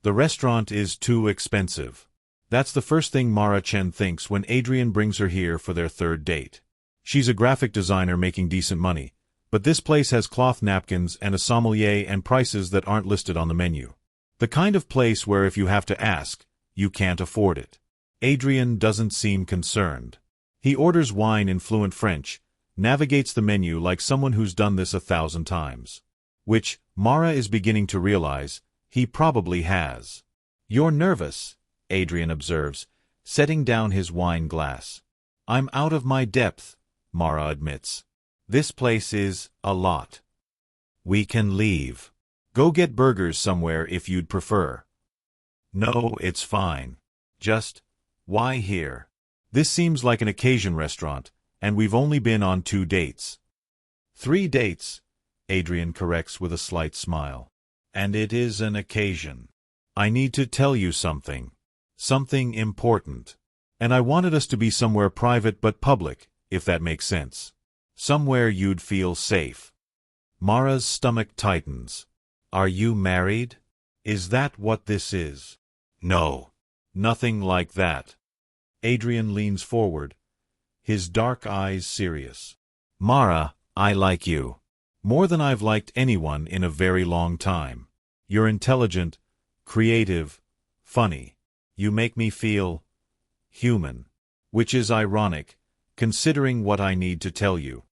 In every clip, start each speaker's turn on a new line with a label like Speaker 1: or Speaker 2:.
Speaker 1: The restaurant is too expensive. That's the first thing Mara Chen thinks when Adrian brings her here for their third date. She's a graphic designer making decent money, but this place has cloth napkins and a sommelier and prices that aren't listed on the menu. The kind of place where if you have to ask, you can't afford it. Adrian doesn't seem concerned. He orders wine in fluent French, navigates the menu like someone who's done this 1,000 times. Which, Mara is beginning to realize, he probably has. "You're nervous," Adrian observes, setting down his wine glass. "I'm out of my depth," Mara admits. "This place is a lot. We can leave. Go get burgers somewhere if you'd prefer." "No, it's fine. Just, why here? This seems like an occasion restaurant, and we've only been on 2 dates. 3 dates, Adrian corrects with a slight smile. "And it is an occasion. I need to tell you something. Something important. And I wanted us to be somewhere private but public, if that makes sense. Somewhere you'd feel safe." Mara's stomach tightens. "Are you married? Is that what this is?" "No. Nothing like that." Adrian leans forward, his dark eyes serious. "Mara, I like you. More than I've liked anyone in a very long time. You're intelligent, creative, funny. You make me feel human. Which is ironic, considering what I need to tell you.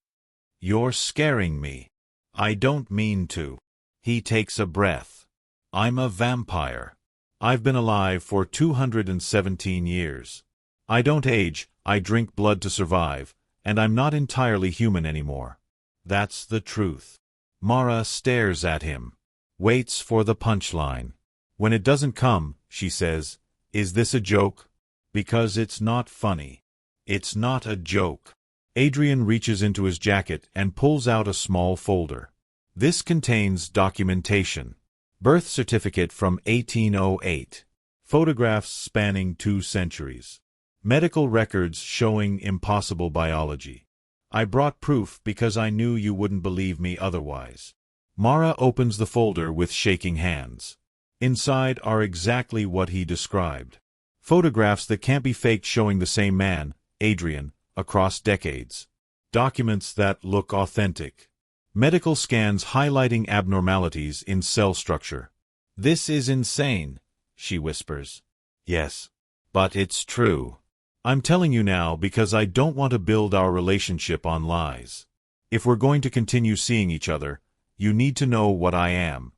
Speaker 1: You're scaring me. I don't mean to." He takes a breath. "I'm a vampire. I've been alive for 217 years. I don't age, I drink blood to survive, and I'm not entirely human anymore. That's the truth." Mara stares at him, waits for the punchline. When it doesn't come, she says, "Is this a joke?" "Because it's not funny." "It's not a joke." Adrian reaches into his jacket and pulls out a small folder. This contains documentation. Birth certificate from 1808. Photographs spanning 2 centuries. Medical records showing impossible biology. "I brought proof because I knew you wouldn't believe me otherwise." Mara opens the folder with shaking hands. Inside are exactly what he described. Photographs that can't be faked showing the same man, Adrian, across decades. Documents that look authentic. Medical scans highlighting abnormalities in cell structure. "This is insane," she whispers. "Yes. But it's true. I'm telling you now because I don't want to build our relationship on lies. If we're going to continue seeing each other, you need to know what I am."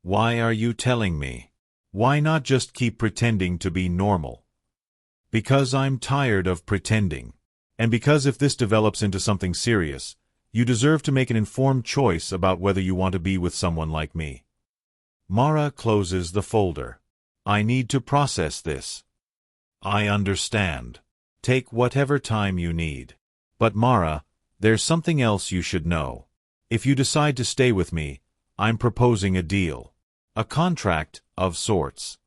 Speaker 1: "Why are you telling me? Why not just keep pretending to be normal?" "Because I'm tired of pretending. And because if this develops into something serious, you deserve to make an informed choice about whether you want to be with someone like me." Mara closes the folder. "I need to process this." "I understand. Take whatever time you need. But Mara, there's something else you should know. If you decide to stay with me, I'm proposing a deal. A contract, of sorts."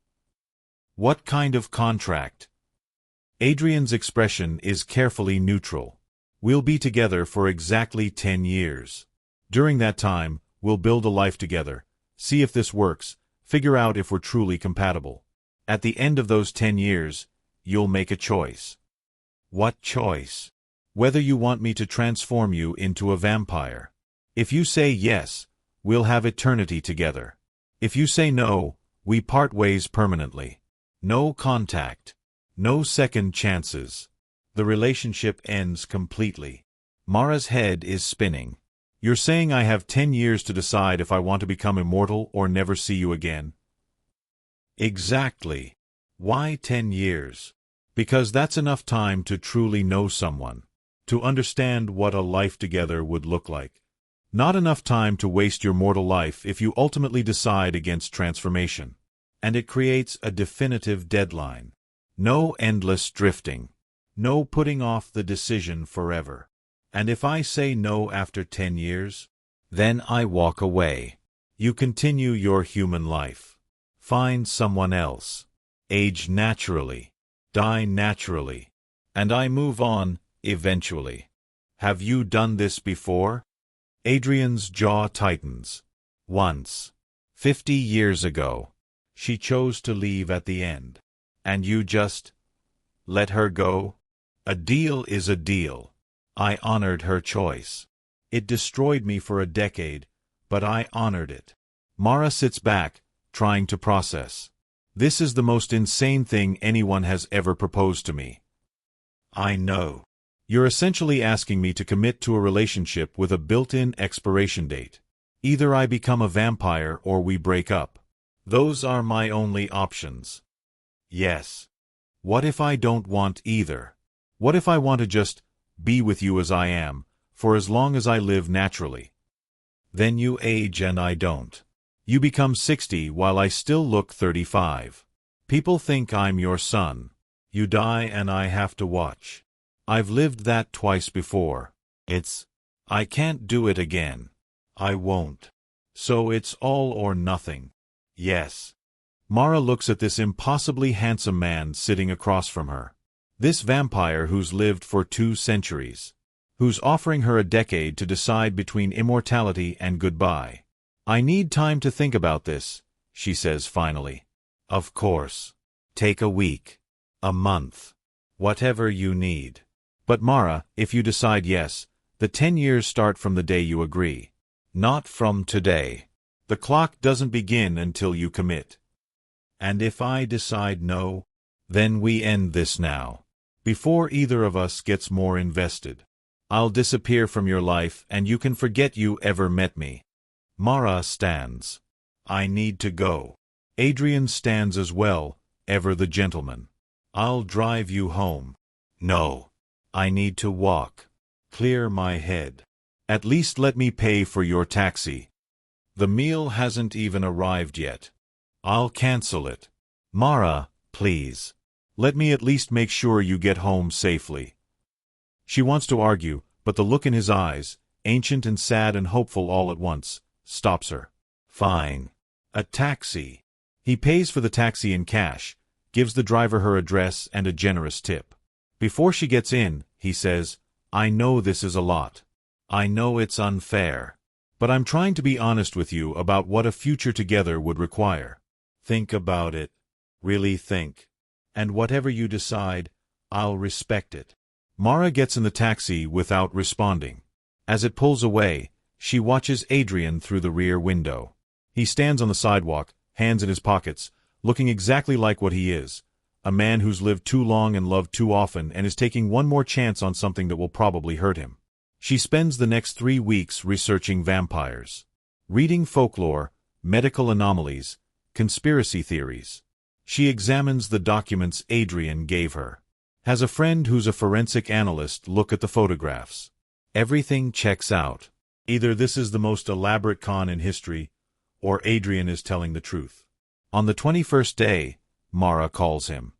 Speaker 1: "What kind of contract?" Adrian's expression is carefully neutral. "We'll be together for exactly 10 years. During that time, we'll build a life together, see if this works, figure out if we're truly compatible. At the end of those 10 years, you'll make a choice." "What choice?" "Whether you want me to transform you into a vampire. If you say yes, we'll have eternity together. If you say no, we part ways permanently. No contact. No second chances. The relationship ends completely." Mara's head is spinning. "You're saying I have 10 years to decide if I want to become immortal or never see you again?" "Exactly. Why 10 years? Because that's enough time to truly know someone, to understand what a life together would look like. Not enough time to waste your mortal life if you ultimately decide against transformation. And it creates a definitive deadline. No endless drifting. No putting off the decision forever. And if I say no after 10 years, then I walk away. You continue your human life. Find someone else. Age naturally. Die naturally. And I move on, eventually. Have you done this before?" Adrian's jaw tightens. "Once. 50 years ago." She chose to leave at the end. And you just let her go? A deal is a deal. I honored her choice. It destroyed me for a decade, but I honored it. Mara sits back, trying to process. This is the most insane thing anyone has ever proposed to me. I know. You're essentially asking me to commit to a relationship with a built-in expiration date. Either I become a vampire or we break up. Those are my only options. Yes. What if I don't want either? What if I want to just be with you as I am, for as long as I live naturally? Then you age and I don't. You become 60 while I still look 35. People think I'm your son. You die and I have to watch. I've lived that twice before. I can't do it again. I won't. So it's all or nothing. Yes. Mara looks at this impossibly handsome man sitting across from her. This vampire who's lived for 2 centuries. Who's offering her a decade to decide between immortality and goodbye. I need time to think about this, she says finally. Of course. Take a week. A month. Whatever you need. But Mara, if you decide yes, the 10 years start from the day you agree. Not from today. The clock doesn't begin until you commit. And if I decide no, then we end this now. Before either of us gets more invested. I'll disappear from your life and you can forget you ever met me. Mara stands. I need to go. Adrian stands as well, ever the gentleman. I'll drive you home. No. I need to walk. Clear my head. At least let me pay for your taxi. The meal hasn't even arrived yet. I'll cancel it. Mara, please. Let me at least make sure you get home safely. She wants to argue, but the look in his eyes, ancient and sad and hopeful all at once, stops her. Fine. A taxi. He pays for the taxi in cash, gives the driver her address and a generous tip. Before she gets in, he says, I know this is a lot. I know it's unfair. But I'm trying to be honest with you about what a future together would require. Think about it. Really think. And whatever you decide, I'll respect it. Mara gets in the taxi without responding. As it pulls away, she watches Adrian through the rear window. He stands on the sidewalk, hands in his pockets, looking exactly like what he is, a man who's lived too long and loved too often and is taking one more chance on something that will probably hurt him. She spends the next 3 weeks researching vampires, reading folklore, medical anomalies, conspiracy theories. She examines the documents Adrian gave her. Has a friend who's a forensic analyst look at the photographs. Everything checks out. Either this is the most elaborate con in history, or Adrian is telling the truth. On the 21st day, Mara calls him.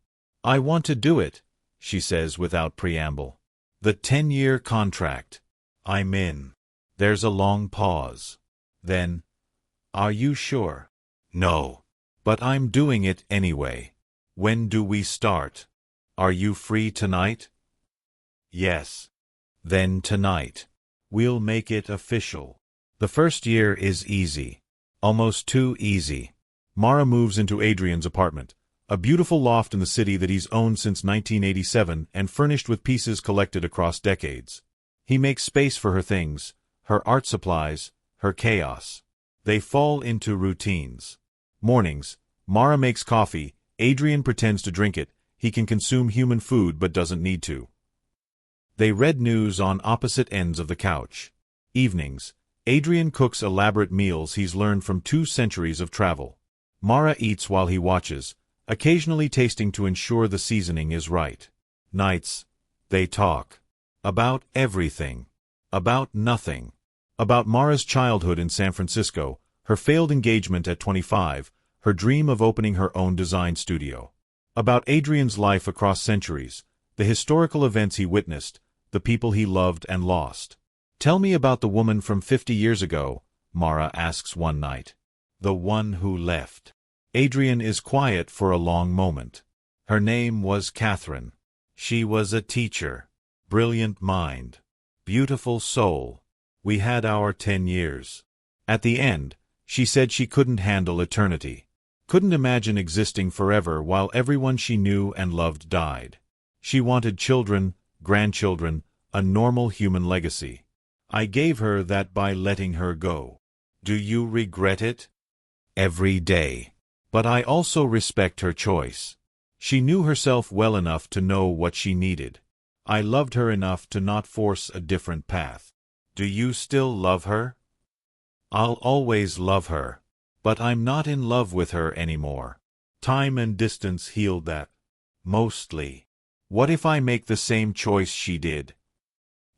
Speaker 1: I want to do it, she says without preamble. The 10-year contract. I'm in. There's a long pause. Then, are you sure? No. But I'm doing it anyway. When do we start? Are you free tonight? Yes. Then tonight. We'll make it official. The first year is easy. Almost too easy. Mara moves into Adrian's apartment, a beautiful loft in the city that he's owned since 1987 and furnished with pieces collected across decades. He makes space for her things, her art supplies, her chaos. They fall into routines. Mornings, Mara makes coffee, Adrian pretends to drink it, he can consume human food but doesn't need to. They read news on opposite ends of the couch. Evenings, Adrian cooks elaborate meals he's learned from 2 centuries of travel. Mara eats while he watches, occasionally tasting to ensure the seasoning is right. Nights, they talk. About everything. About nothing. About Mara's childhood in San Francisco, her failed engagement at 25, her dream of opening her own design studio. About Adrian's life across centuries, the historical events he witnessed, the people he loved and lost. Tell me about the woman from 50 years ago, Mara asks one night. The one who left. Adrian is quiet for a long moment. Her name was Catherine. She was a teacher. Brilliant mind. Beautiful soul. We had our 10 years. At the end, she said she couldn't handle eternity. Couldn't imagine existing forever while everyone she knew and loved died. She wanted children, grandchildren, a normal human legacy. I gave her that by letting her go. Do you regret it? Every day. But I also respect her choice. She knew herself well enough to know what she needed. I loved her enough to not force a different path. Do you still love her? I'll always love her. But I'm not in love with her anymore. Time and distance healed that. Mostly. What if I make the same choice she did?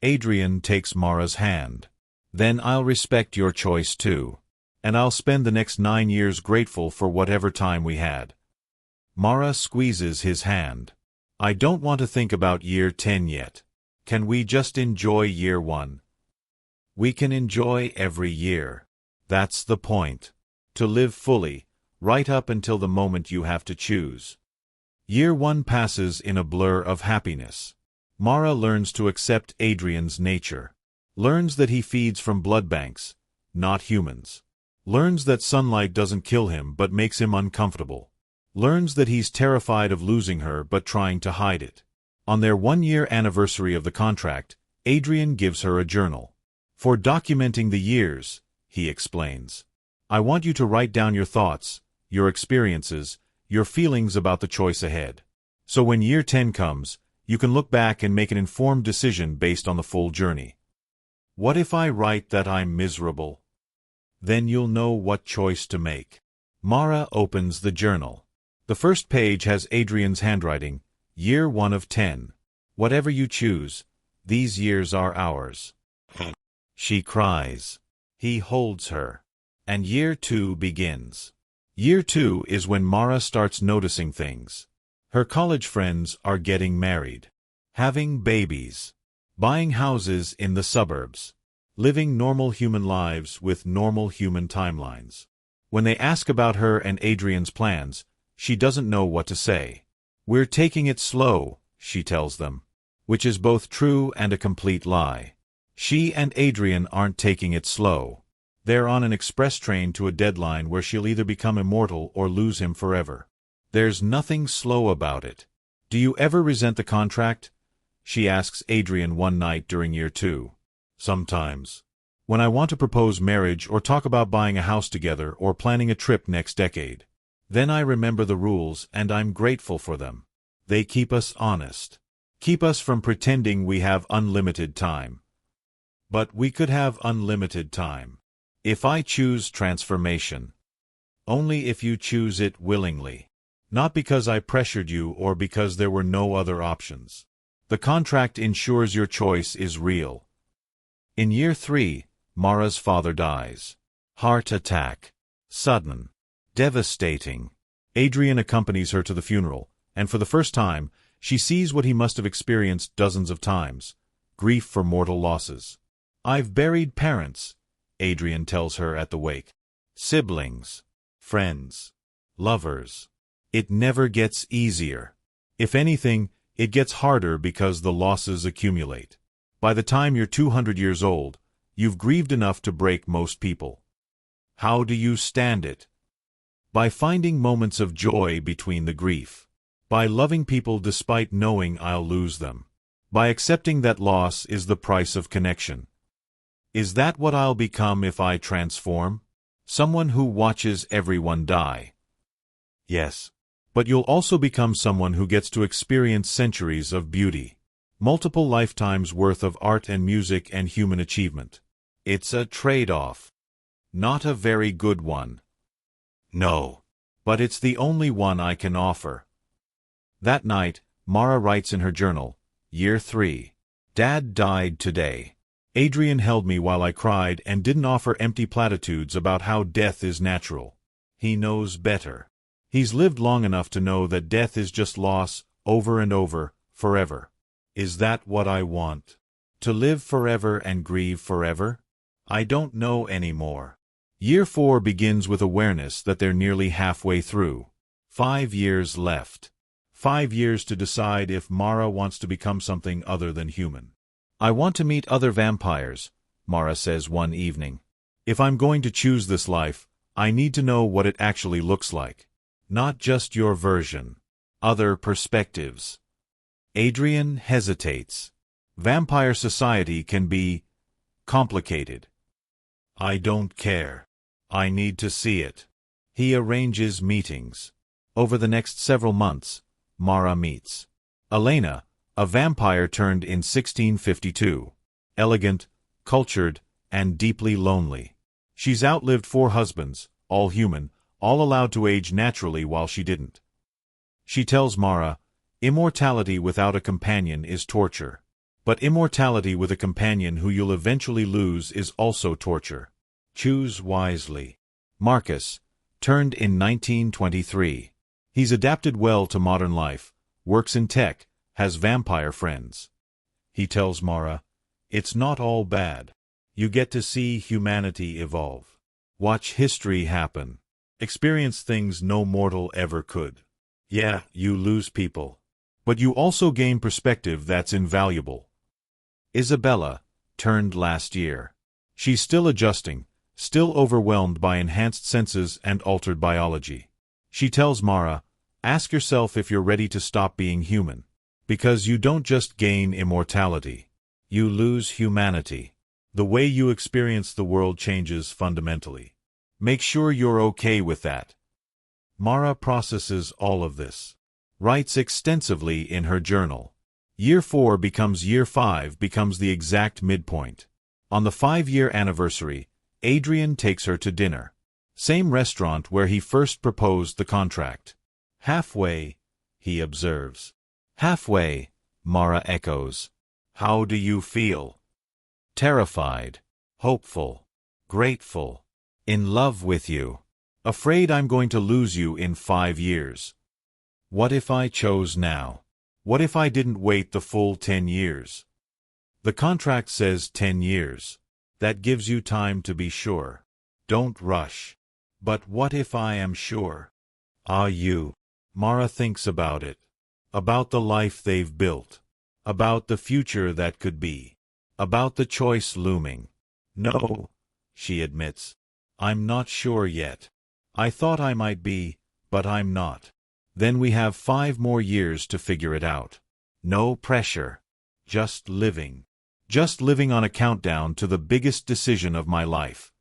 Speaker 1: Adrian takes Mara's hand. Then I'll respect your choice too. And I'll spend the next 9 years grateful for whatever time we had. Mara squeezes his hand. I don't want to think about year 10 yet. Can we just enjoy year 1? We can enjoy every year. That's the point. To live fully, right up until the moment you have to choose. Year 1 passes in a blur of happiness. Mara learns to accept Adrian's nature. Learns that he feeds from blood banks, not humans. Learns that sunlight doesn't kill him but makes him uncomfortable. Learns that he's terrified of losing her but trying to hide it. On their 1-year anniversary of the contract, Adrian gives her a journal. For documenting the years, he explains. I want you to write down your thoughts, your experiences, your feelings about the choice ahead. So when year 10 comes, you can look back and make an informed decision based on the full journey. What if I write that I'm miserable? Then you'll know what choice to make. Mara opens the journal. The first page has Adrian's handwriting, year 1 of 10. Whatever you choose, these years are ours. She cries. He holds her. And year 2 begins. Year 2 is when Mara starts noticing things. Her college friends are getting married, having babies, buying houses in the suburbs, living normal human lives with normal human timelines. When they ask about her and Adrian's plans, she doesn't know what to say. We're taking it slow, she tells them, which is both true and a complete lie. She and Adrian aren't taking it slow. They're on an express train to a deadline where she'll either become immortal or lose him forever. There's nothing slow about it. Do you ever resent the contract? She asks Adrian one night during year 2. Sometimes. When I want to propose marriage or talk about buying a house together or planning a trip next decade. Then I remember the rules and I'm grateful for them. They keep us honest. Keep us from pretending we have unlimited time. But we could have unlimited time. If I choose transformation. Only if you choose it willingly. Not because I pressured you or because there were no other options. The contract ensures your choice is real. In year 3, Mara's father dies. Heart attack. Sudden. Devastating. Adrian accompanies her to the funeral, and for the first time, she sees what he must have experienced dozens of times. Grief for mortal losses. I've buried parents, Adrian tells her at the wake. Siblings. Friends. Lovers. It never gets easier. If anything, it gets harder because the losses accumulate. By the time you're 200 years old, you've grieved enough to break most people. How do you stand it? By finding moments of joy between the grief. By loving people despite knowing I'll lose them. By accepting that loss is the price of connection. Is that what I'll become if I transform? Someone who watches everyone die. Yes. But you'll also become someone who gets to experience centuries of beauty. Multiple lifetimes worth of art and music and human achievement. It's a trade-off. Not a very good one. No. But it's the only one I can offer. That night, Mara writes in her journal, year 3. Dad died today. Adrian held me while I cried and didn't offer empty platitudes about how death is natural. He knows better. He's lived long enough to know that death is just loss, over and over, forever. Is that what I want? To live forever and grieve forever? I don't know anymore. Year 4 begins with awareness that they're nearly halfway through. 5 years left. 5 years to decide if Mara wants to become something other than human. I want to meet other vampires, Mara says one evening. If I'm going to choose this life, I need to know what it actually looks like. Not just your version. Other perspectives. Adrian hesitates. Vampire society can be complicated. I don't care. I need to see it. He arranges meetings. Over the next several months, Mara meets Elena, a vampire turned in 1652. Elegant, cultured, and deeply lonely. She's outlived 4 husbands, all human, all allowed to age naturally while she didn't. She tells Mara, immortality without a companion is torture. But immortality with a companion who you'll eventually lose is also torture. Choose wisely. Marcus, turned in 1923. He's adapted well to modern life, works in tech, has vampire friends. He tells Mara, it's not all bad. You get to see humanity evolve. Watch history happen. Experience things no mortal ever could. Yeah, you lose people. But you also gain perspective that's invaluable. Isabella, turned last year. She's still adjusting, still overwhelmed by enhanced senses and altered biology. She tells Mara, ask yourself if you're ready to stop being human. Because you don't just gain immortality. You lose humanity. The way you experience the world changes fundamentally. Make sure you're okay with that. Mara processes all of this. Writes extensively in her journal. Year 4 becomes Year 5 becomes the exact midpoint. On the 5-year anniversary, Adrian takes her to dinner. Same restaurant where he first proposed the contract. Halfway, he observes. Halfway, Mara echoes. How do you feel? Terrified, hopeful, grateful, in love with you. Afraid I'm going to lose you in 5 years. What if I chose now? What if I didn't wait the full 10 years? The contract says 10 years. That gives you time to be sure. Don't rush. But what if I am sure? Ah, you. Mara thinks about it. About the life they've built. About the future that could be. About the choice looming. No, she admits. I'm not sure yet. I thought I might be, but I'm not. Then we have 5 more years to figure it out. No pressure. Just living. Just living on a countdown to the biggest decision of my life.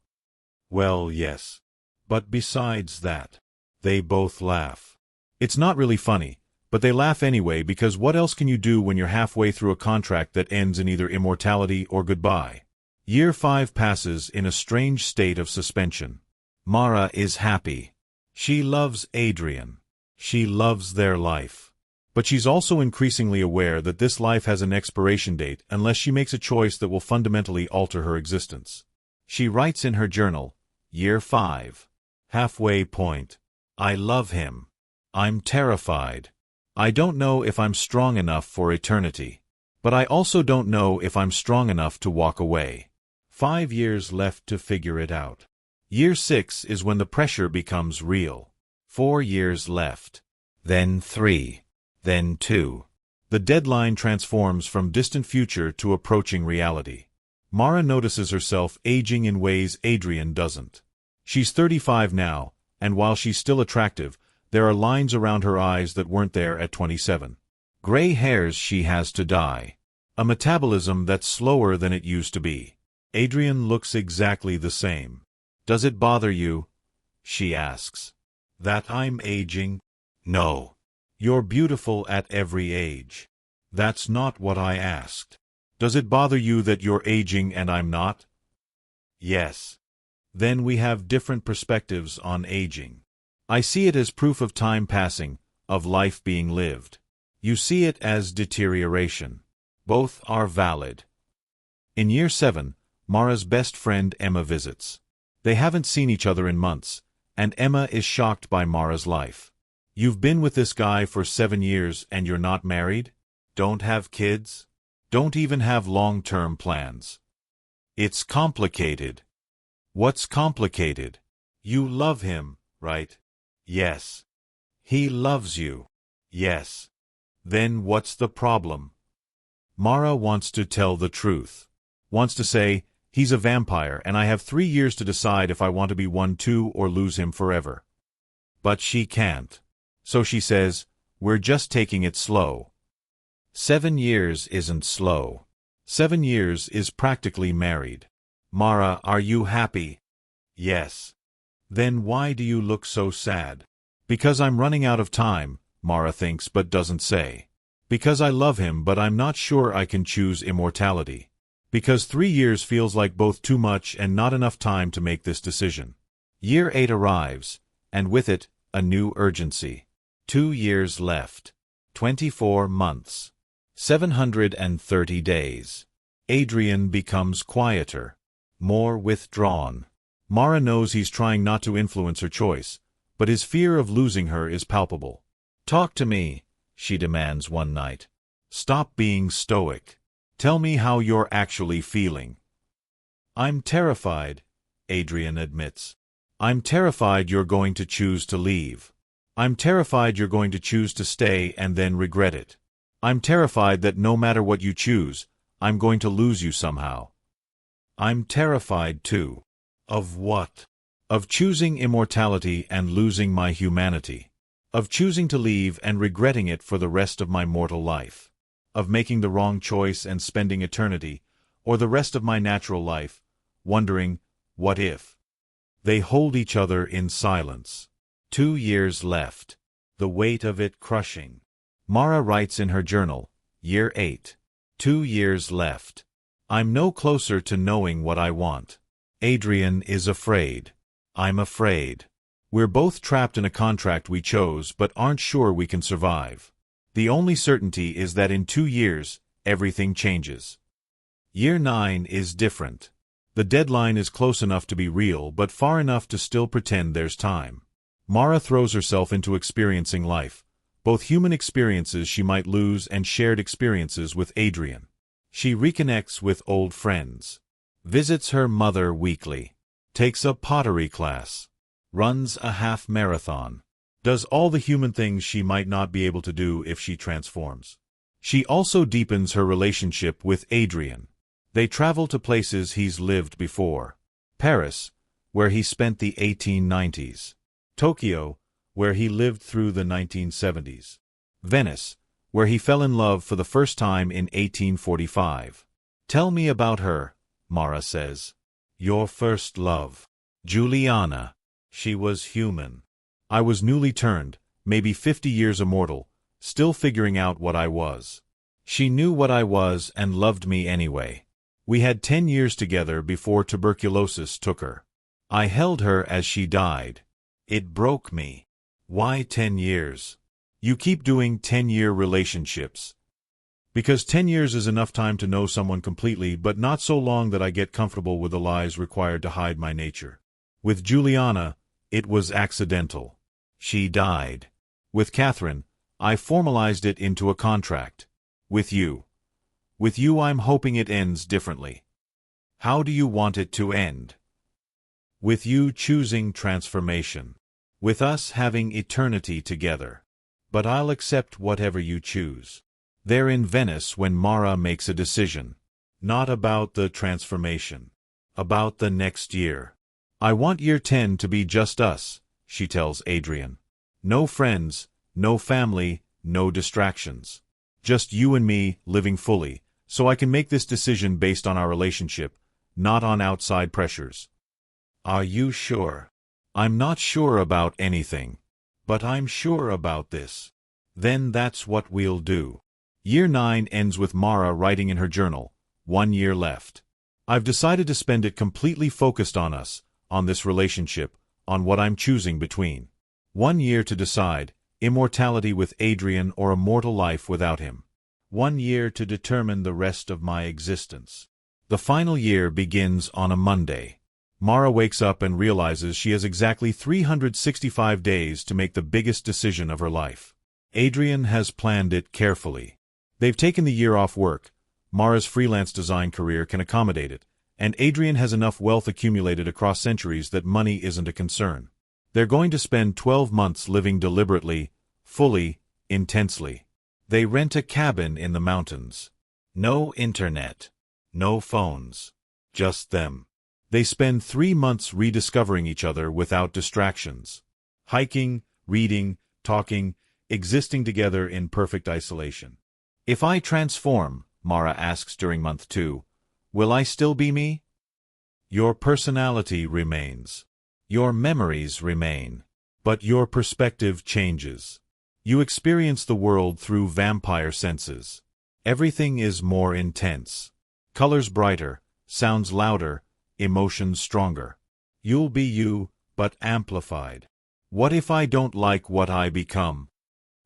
Speaker 1: Well, yes. But besides that, they both laugh. It's not really funny, but they laugh anyway because what else can you do when you're halfway through a contract that ends in either immortality or goodbye? Year 5 passes in a strange state of suspension. Mara is happy. She loves Adrian. She loves their life. But she's also increasingly aware that this life has an expiration date unless she makes a choice that will fundamentally alter her existence. She writes in her journal, Year 5. Halfway point. I love him. I'm terrified. I don't know if I'm strong enough for eternity. But I also don't know if I'm strong enough to walk away. 5 years left to figure it out. Year 6 is when the pressure becomes real. 4 years left. Then 3. Then 2. The deadline transforms from distant future to approaching reality. Mara notices herself aging in ways Adrian doesn't. She's 35 now, and while she's still attractive, there are lines around her eyes that weren't there at 27. Gray hairs she has to dye. A metabolism that's slower than it used to be. Adrian looks exactly the same. Does it bother you? She asks. That I'm aging? No. You're beautiful at every age. That's not what I asked. Does it bother you that you're aging and I'm not? Yes. Then we have different perspectives on aging. I see it as proof of time passing, of life being lived. You see it as deterioration. Both are valid. In Year 7, Mara's best friend Emma visits. They haven't seen each other in months, and Emma is shocked by Mara's life. You've been with this guy for 7 years and you're not married? Don't have kids? Don't even have long-term plans? It's complicated. What's complicated? You love him, right? Yes. He loves you. Yes. Then what's the problem? Mara wants to tell the truth. Wants to say, he's a vampire and I have 3 years to decide if I want to be one too or lose him forever. But she can't. So she says, "We're just taking it slow." 7 years isn't slow. 7 years is practically married. "Mara, are you happy?" "Yes." "Then why do you look so sad?" "Because I'm running out of time," Mara thinks but doesn't say. "Because I love him but I'm not sure I can choose immortality. Because 3 years feels like both too much and not enough time to make this decision." Year 8 arrives, and with it, a new urgency. 2 years left. 24 months. 730 days. Adrian becomes quieter. More withdrawn. Mara knows he's trying not to influence her choice, but his fear of losing her is palpable. "Talk to me," she demands one night. "Stop being stoic. Tell me how you're actually feeling." "I'm terrified," Adrian admits. "I'm terrified you're going to choose to leave. I'm terrified you're going to choose to stay and then regret it. I'm terrified that no matter what you choose, I'm going to lose you somehow." "I'm terrified too." "Of what?" "Of choosing immortality and losing my humanity. Of choosing to leave and regretting it for the rest of my mortal life. Of making the wrong choice and spending eternity, or the rest of my natural life, wondering, what if?" They hold each other in silence. 2 years left. The weight of it crushing. Mara writes in her journal, Year 8. 2 years left. I'm no closer to knowing what I want. Adrian is afraid. I'm afraid. We're both trapped in a contract we chose but aren't sure we can survive. The only certainty is that in 2 years, everything changes. Year 9 is different. The deadline is close enough to be real but far enough to still pretend there's time. Mara throws herself into experiencing life, both human experiences she might lose and shared experiences with Adrian. She reconnects with old friends, visits her mother weekly, takes a pottery class, runs a half marathon, does all the human things she might not be able to do if she transforms. She also deepens her relationship with Adrian. They travel to places he's lived before. Paris, where he spent the 1890s. Tokyo, where he lived through the 1970s. Venice, where he fell in love for the first time in 1845. "Tell me about her," Mara says. "Your first love." "Juliana. She was human. I was newly turned, maybe 50 years immortal, still figuring out what I was. She knew what I was and loved me anyway. We had 10 years together before tuberculosis took her. I held her as she died. It broke me." "Why 10 years? You keep doing 10-year relationships." "Because 10 years is enough time to know someone completely, but not so long that I get comfortable with the lies required to hide my nature. With Juliana, it was accidental. She died. With Catherine, I formalized it into a contract. With you I'm hoping it ends differently." "How do you want it to end?" "With you choosing transformation. With us having eternity together. But I'll accept whatever you choose." They're in Venice when Mara makes a decision. Not about the transformation. About the next year. "I want year 10 to be just us," she tells Adrian. "No friends, no family, no distractions. Just you and me, living fully, so I can make this decision based on our relationship, not on outside pressures." "Are you sure?" "I'm not sure about anything. But I'm sure about this." "Then that's what we'll do." Year 9 ends with Mara writing in her journal, 1 year left. "I've decided to spend it completely focused on us, on this relationship, on what I'm choosing between. 1 year to decide, immortality with Adrian or a mortal life without him. 1 year to determine the rest of my existence." The final year begins on a Monday. Mara wakes up and realizes she has exactly 365 days to make the biggest decision of her life. Adrian has planned it carefully. They've taken the year off work. Mara's freelance design career can accommodate it, and Adrian has enough wealth accumulated across centuries that money isn't a concern. They're going to spend 12 months living deliberately, fully, intensely. They rent a cabin in the mountains. No internet. No phones. Just them. They spend 3 months rediscovering each other without distractions. Hiking, reading, talking, existing together in perfect isolation. If I transform, Mara asks during month 2, will I still be me? Your personality remains. Your memories remain. But your perspective changes. You experience the world through vampire senses. Everything is more intense. Colors brighter, sounds louder, emotions stronger. You'll be you, but amplified. What if I don't like what I become?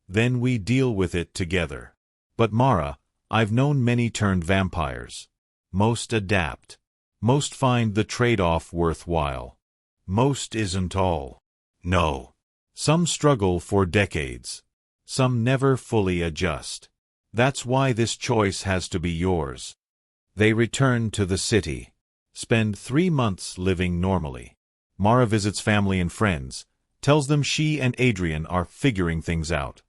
Speaker 1: Then we deal with it together. But Mara, I've known many turned vampires. Most adapt. Most find the trade-off worthwhile. Most isn't all. No. Some struggle for decades. Some never fully adjust. That's why this choice has to be yours. They return to the city. Spend 3 months living normally. Mara visits family and friends, tells them she and Adrian are figuring things out.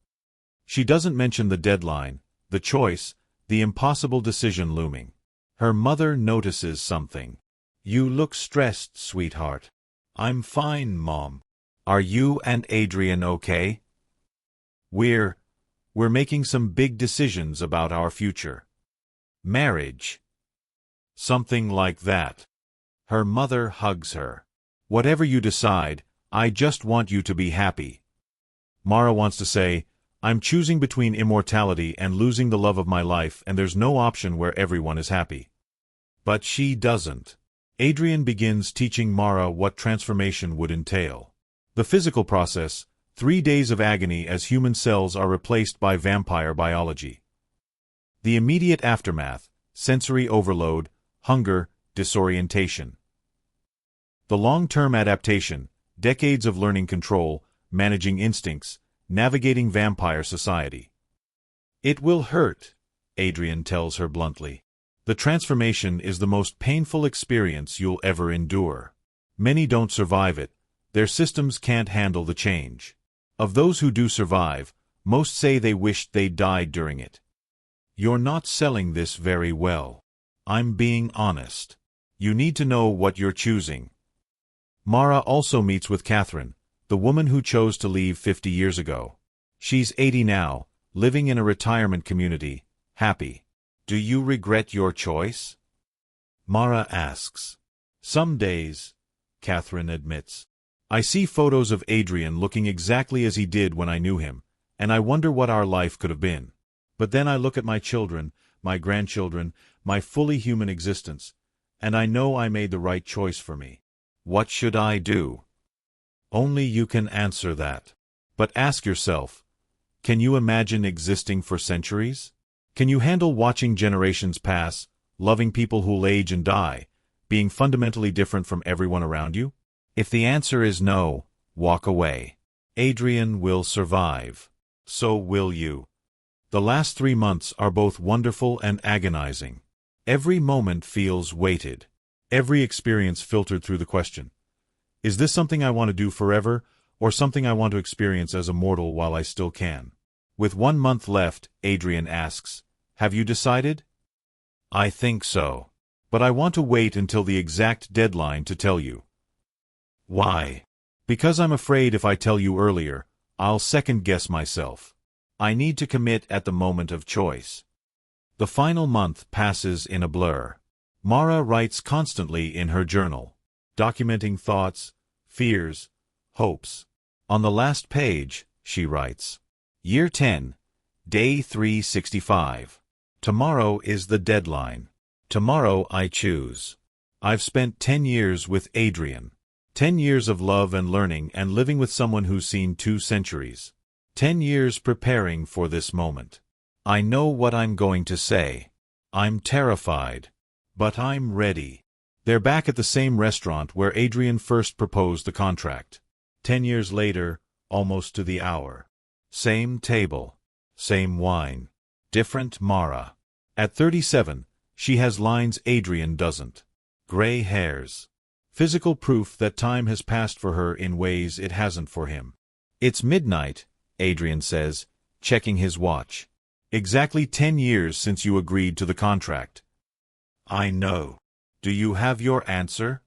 Speaker 1: She doesn't mention the deadline, the choice, the impossible decision looming. Her mother notices something. You look stressed, sweetheart. I'm fine, Mom. Are you and Adrian okay? We're making some big decisions about our future. Marriage. Something like that. Her mother hugs her. Whatever you decide, I just want you to be happy. Mara wants to say, I'm choosing between immortality and losing the love of my life, and there's no option where everyone is happy. But she doesn't. Adrian begins teaching Mara what transformation would entail. The physical process, 3 days of agony as human cells are replaced by vampire biology. The immediate aftermath, sensory overload, hunger, disorientation. The long-term adaptation, decades of learning control, managing instincts, navigating vampire society. It will hurt, Adrian tells her bluntly. The transformation is the most painful experience you'll ever endure. Many don't survive it. Their systems can't handle the change. Of those who do survive, most say they wished they died during it. You're not selling this very well. I'm being honest. You need to know what you're choosing. Mara also meets with Catherine, the woman who chose to leave 50 years ago. She's 80 now, living in a retirement community, happy. Do you regret your choice? Mara asks. Some days, Catherine admits. I see photos of Adrian looking exactly as he did when I knew him, and I wonder what our life could have been. But then I look at my children, my grandchildren, my fully human existence, and I know I made the right choice for me. What should I do? Only you can answer that. But ask yourself, can you imagine existing for centuries? Can you handle watching generations pass, loving people who'll age and die, being fundamentally different from everyone around you? If the answer is no, walk away. Adrian will survive. So will you. The last 3 months are both wonderful and agonizing. Every moment feels weighted. Every experience filtered through the question, is this something I want to do forever, or something I want to experience as a mortal while I still can? With 1 month left, Adrian asks, have you decided? I think so. But I want to wait until the exact deadline to tell you. Why? Because I'm afraid if I tell you earlier, I'll second-guess myself. I need to commit at the moment of choice. The final month passes in a blur. Mara writes constantly in her journal, documenting thoughts, fears, hopes. On the last page, she writes, Year 10, Day 365. Tomorrow is the deadline. Tomorrow I choose. I've spent 10 years with Adrian. 10 years of love and learning and living with someone who's seen 2 centuries. 10 years preparing for this moment. I know what I'm going to say. I'm terrified. But I'm ready. They're back at the same restaurant where Adrian first proposed the contract. 10 years later, almost to the hour. Same table. Same wine. Different Mara. At 37, she has lines Adrian doesn't. Gray hairs. Physical proof that time has passed for her in ways it hasn't for him. It's midnight, Adrian says, checking his watch. Exactly 10 years since you agreed to the contract. I know. Do you have your answer?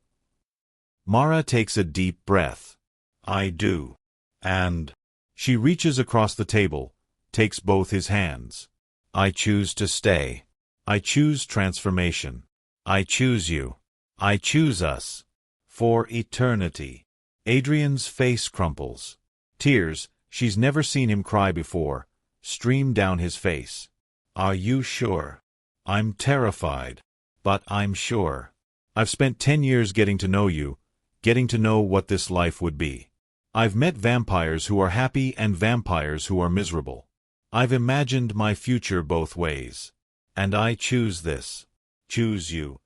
Speaker 1: Mara takes a deep breath. I do. And She reaches across the table, takes both his hands. I choose to stay. I choose transformation. I choose you. I choose us. For eternity. Adrian's face crumples. Tears, she's never seen him cry before, stream down his face. Are you sure? I'm terrified. But I'm sure. I've spent 10 years getting to know you, getting to know what this life would be. I've met vampires who are happy and vampires who are miserable. I've imagined my future both ways. And I choose this. Choose you.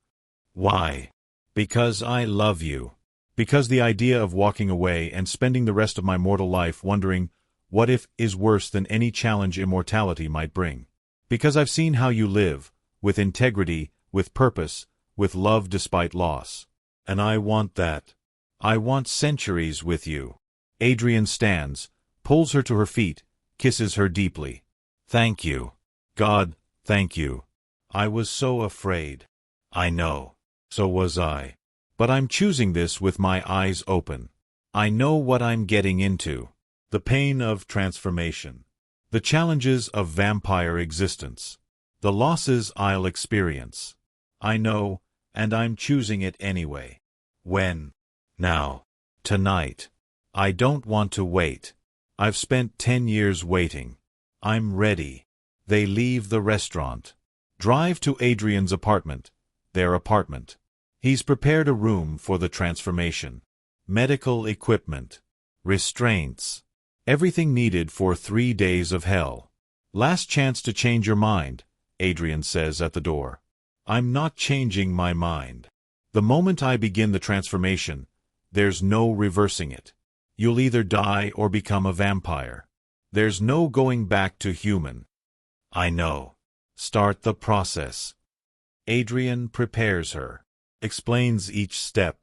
Speaker 1: Why? Because I love you. Because the idea of walking away and spending the rest of my mortal life wondering, what if, is worse than any challenge immortality might bring. Because I've seen how you live, with integrity, with purpose, with love despite loss. And I want that. I want centuries with you. Adrian stands, pulls her to her feet, kisses her deeply. Thank you. God, thank you. I was so afraid. I know. So was I. But I'm choosing this with my eyes open. I know what I'm getting into. The pain of transformation. The challenges of vampire existence. The losses I'll experience. I know, and I'm choosing it anyway. When? Now. Tonight. I don't want to wait. I've spent 10 years waiting. I'm ready. They leave the restaurant. Drive to Adrian's apartment. Their apartment. He's prepared a room for the transformation. Medical equipment. Restraints. Everything needed for 3 days of hell. Last chance to change your mind, Adrian says at the door. I'm not changing my mind. The moment I begin the transformation, there's no reversing it. You'll either die or become a vampire. There's no going back to human. I know. Start the process. Adrian prepares her. Explains each step.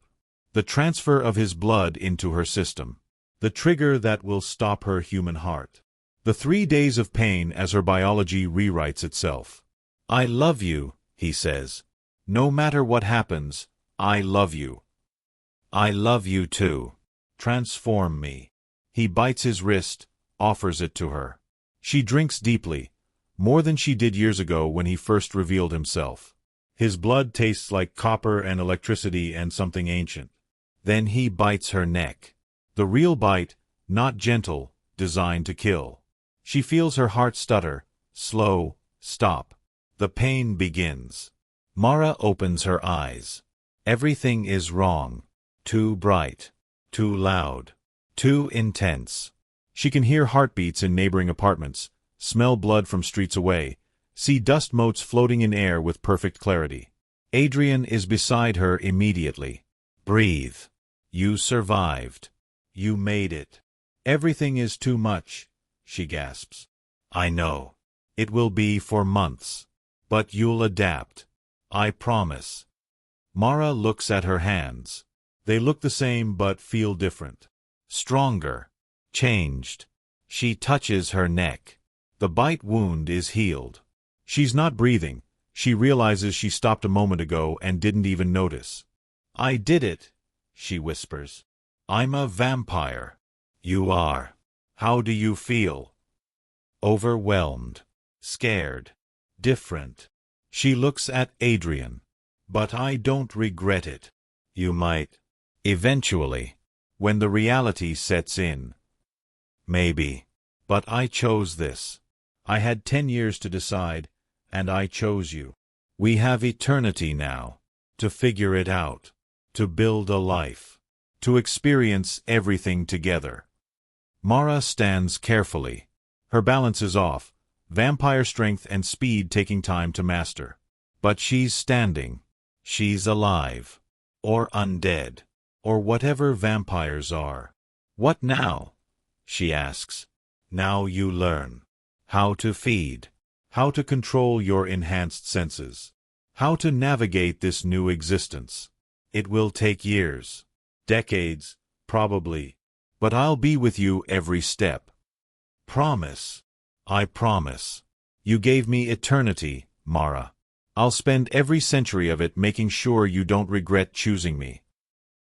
Speaker 1: The transfer of his blood into her system. The trigger that will stop her human heart. The 3 days of pain as her biology rewrites itself. I love you, he says. No matter what happens, I love you. I love you too. Transform me. He bites his wrist, offers it to her. She drinks deeply, more than she did years ago when he first revealed himself. His blood tastes like copper and electricity and something ancient. Then he bites her neck. The real bite, not gentle, designed to kill. She feels her heart stutter, slow, stop. The pain begins. Mara opens her eyes. Everything is wrong. Too bright. Too loud. Too intense. She can hear heartbeats in neighboring apartments, smell blood from streets away, see dust motes floating in air with perfect clarity. Adrian is beside her immediately. Breathe. You survived. You made it. Everything is too much, she gasps. I know. It will be for months. But you'll adapt. I promise. Mara looks at her hands. They look the same but feel different. Stronger. Changed. She touches her neck. The bite wound is healed. She's not breathing. She realizes she stopped a moment ago and didn't even notice. I did it, she whispers. I'm a vampire. You are. How do you feel? Overwhelmed. Scared. Different. She looks at Adrian. But I don't regret it. You might. Eventually. When the reality sets in. Maybe. But I chose this. I had 10 years to decide, and I chose you. We have eternity now. To figure it out. To build a life. To experience everything together. Mara stands carefully. Her balance is off, vampire strength and speed taking time to master. But she's standing. She's alive. Or undead. Or whatever vampires are. What now? She asks. Now you learn. How to feed. How to control your enhanced senses. How to navigate this new existence. It will take years. Decades, probably. But I'll be with you every step. Promise. I promise. You gave me eternity, Mara. I'll spend every century of it making sure you don't regret choosing me.